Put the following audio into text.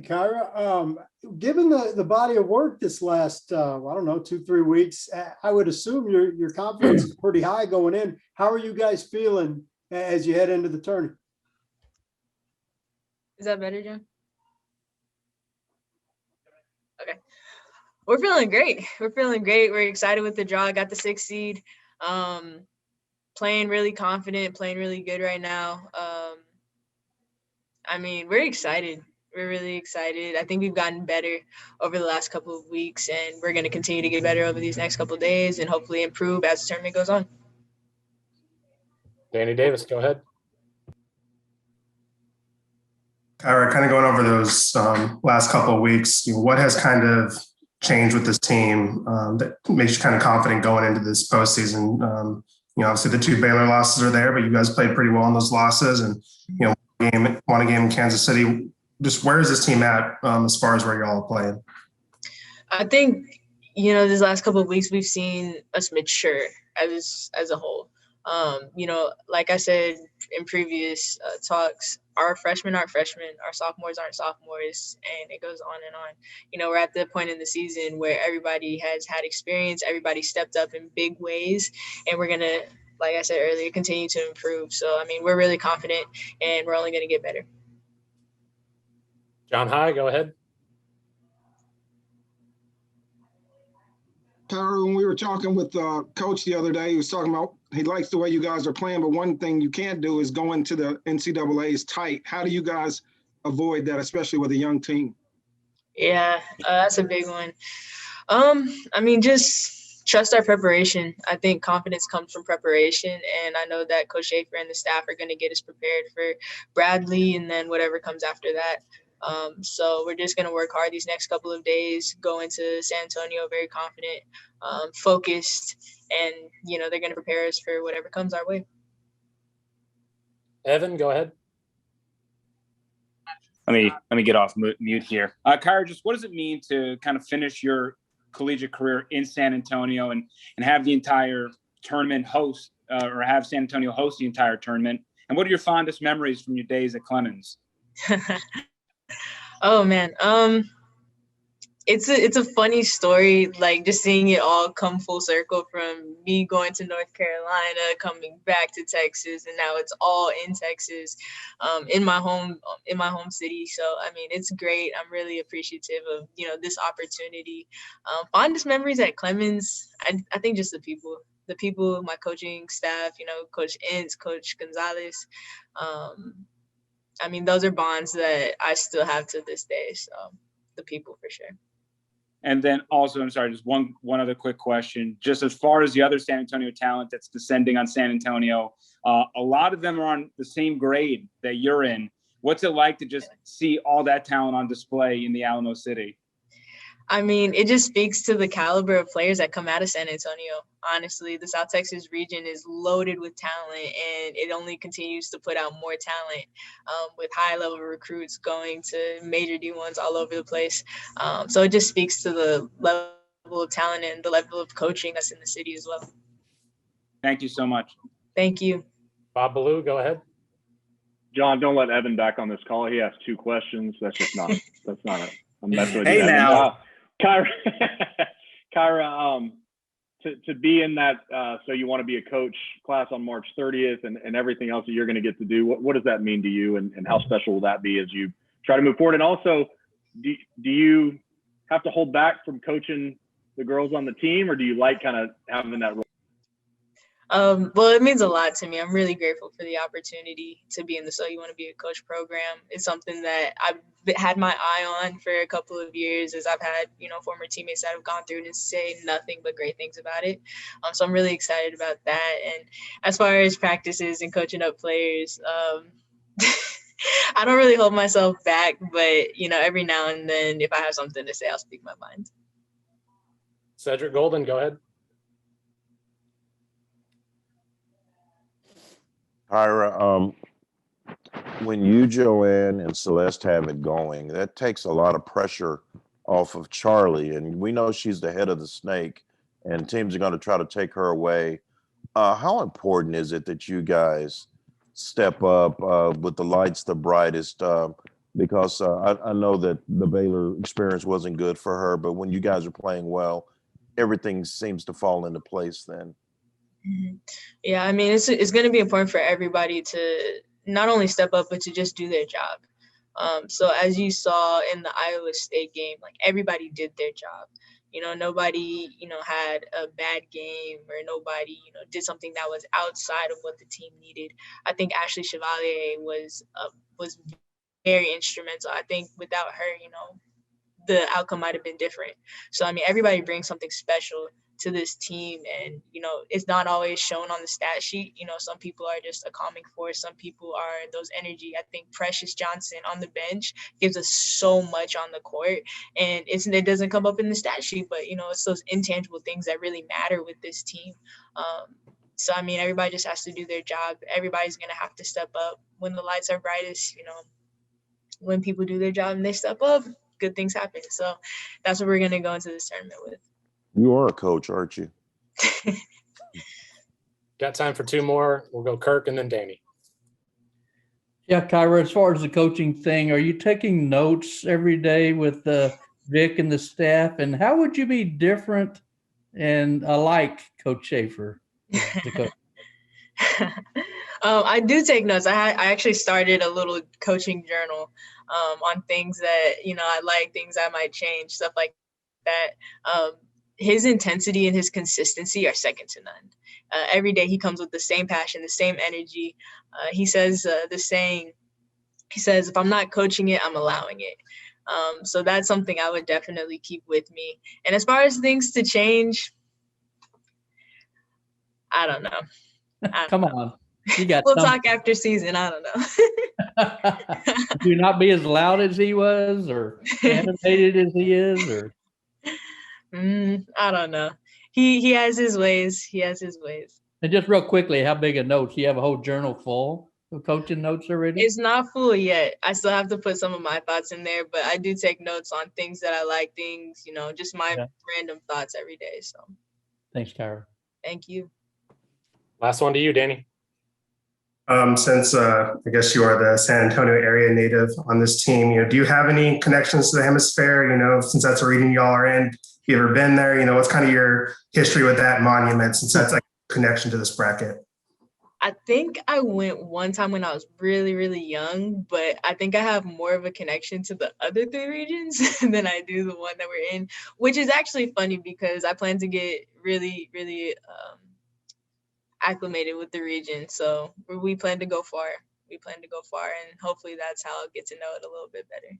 Kyra. Given the body of work this last, I don't know, 2-3 weeks, I would assume your confidence is pretty high going in. How are you guys feeling as you head into the tournament? Is that better, John? Okay. We're feeling great. We're excited with the draw. I got the 6th seed. Playing really confident, playing really good right now. We're excited. We're really excited. I think we've gotten better over the last couple of weeks, and we're going to continue to get better over these next couple of days and hopefully improve as the tournament goes on. Danny Davis, go ahead. Kyra, kind of going over those last couple of weeks, what has kind of changed with this team that makes you kind of confident going into this postseason? Obviously the 2 Baylor losses are there, but you guys played pretty well in those losses, and won a game in Kansas City. Just where is this team at as far as where y'all are playing? I think these last couple of weeks we've seen us mature as a whole. Like I said in previous talks, our freshmen aren't freshmen, our sophomores aren't sophomores, and it goes on and on. We're at the point in the season where everybody has had experience, everybody stepped up in big ways, and we're going to, like I said earlier, continue to improve. So, we're really confident, and we're only going to get better. John High, go ahead. Kyra, when we were talking with Coach the other day, he was talking about he likes the way you guys are playing, but one thing you can't do is go into the NCAA's tight. How do you guys avoid that, especially with a young team? Yeah, that's a big one. Just trust our preparation. I think confidence comes from preparation, and I know that Coach Schaefer and the staff are going to get us prepared for Bradley and then whatever comes after that. So we're just going to work hard these next couple of days, go into San Antonio very confident, focused, and, they're going to prepare us for whatever comes our way. Evan, go ahead. Let me get off mute here. Kyra, just what does it mean to kind of finish your collegiate career in San Antonio and have the entire tournament host or have San Antonio host the entire tournament? And what are your fondest memories from your days at Clemens? Oh man. It's a funny story, like just seeing it all come full circle from me going to North Carolina, coming back to Texas, and now it's all in Texas, in my home city. So it's great. I'm really appreciative of this opportunity. Fondest memories at Clemens, I think just the people, my coaching staff, Coach Ince, Coach Gonzalez. Those are bonds that I still have to this day. So the people for sure. And then also, I'm sorry, just one other quick question. Just as far as the other San Antonio talent that's descending on San Antonio, a lot of them are on the same grade that you're in. What's it like to just see all that talent on display in the Alamo City? It just speaks to the caliber of players that come out of San Antonio. Honestly, the South Texas region is loaded with talent, and it only continues to put out more talent with high-level recruits going to major D1s all over the place. So it just speaks to the level of talent and the level of coaching that's in the city as well. Thank you so much. Thank you. Bob Ballou, go ahead. John, don't let Evan back on this call. He asked 2 questions. That's just not – that's not it. I'm messing with you, Evan. Now. Kyra, to be in that, so you want to be a coach class on March 30th and everything else that you're going to get to do, what does that mean to you, and how special will that be as you try to move forward? And also, do you have to hold back from coaching the girls on the team, or do you like kind of having that role? Well, it means a lot to me. I'm really grateful for the opportunity to be in the So You Want to Be a Coach program. It's something that I've had my eye on for a couple of years, as I've had, former teammates that have gone through and say nothing but great things about it. So I'm really excited about that. And as far as practices and coaching up players, I don't really hold myself back, but, every now and then, if I have something to say, I'll speak my mind. Cedric Golden, go ahead. Kyra, when you, Joanne, and Celeste have it going, that takes a lot of pressure off of Charlie. And we know she's the head of the snake, and teams are going to try to take her away. How important is it that you guys step up with the lights the brightest, because I know that the Baylor experience wasn't good for her, but when you guys are playing well, everything seems to fall into place then. Mhm. Yeah, I mean, it's going to be important for everybody to not only step up, but to just do their job. So as you saw in the Iowa State game, like everybody did their job. Nobody, had a bad game, or nobody, did something that was outside of what the team needed. I think Ashley Chevalier was very instrumental. I think without her, the outcome might have been different. So, I mean, everybody brings something special to this team, and, it's not always shown on the stat sheet. Some people are just a calming force. Some people are those energy. I think Precious Johnson on the bench gives us so much on the court, and it doesn't come up in the stat sheet, but, it's those intangible things that really matter with this team. So, I mean, everybody just has to do their job. Everybody's going to have to step up when the lights are brightest. When people do their job and they step up, good things happen. So that's what we're going to go into this tournament with. You are a coach, aren't you? Got time for two more. We'll go Kirk and then Danny. Yeah, Kyra, as far as the coaching thing, are you taking notes every day with Vic and the staff? And how would you be different and alike Coach Schaefer? I do take notes. I actually started a little coaching journal on things that, I like, things I might change, stuff like that. His intensity and his consistency are second to none. Every day he comes with the same passion, the same energy. He says the saying, he says, if I'm not coaching it, I'm allowing it. So that's something I would definitely keep with me. And as far as things to change, I don't know. Come on. You got we'll talk after season. I don't know. Do not be as loud as he was, or animated as he is, or I don't know. He has his ways. He has his ways. And just real quickly, how big a notes? Do you have a whole journal full of coaching notes already? It's not full yet. I still have to put some of my thoughts in there, but I do take notes on things that I like, things, just my random thoughts every day. So thanks, Kyra. Thank you. Last one to you, Danny. Since I guess you are the San Antonio area native on this team, do you have any connections to the hemisphere? Since that's a region y'all are in, you ever been there? What's kind of your history with that monument, since that's like a connection to this bracket? I think I went one time when I was really, really young, but I think I have more of a connection to the other three regions than I do the one that we're in, which is actually funny because I plan to get really, really acclimated with the region. So we plan to go far. And hopefully that's how I'll get to know it a little bit better.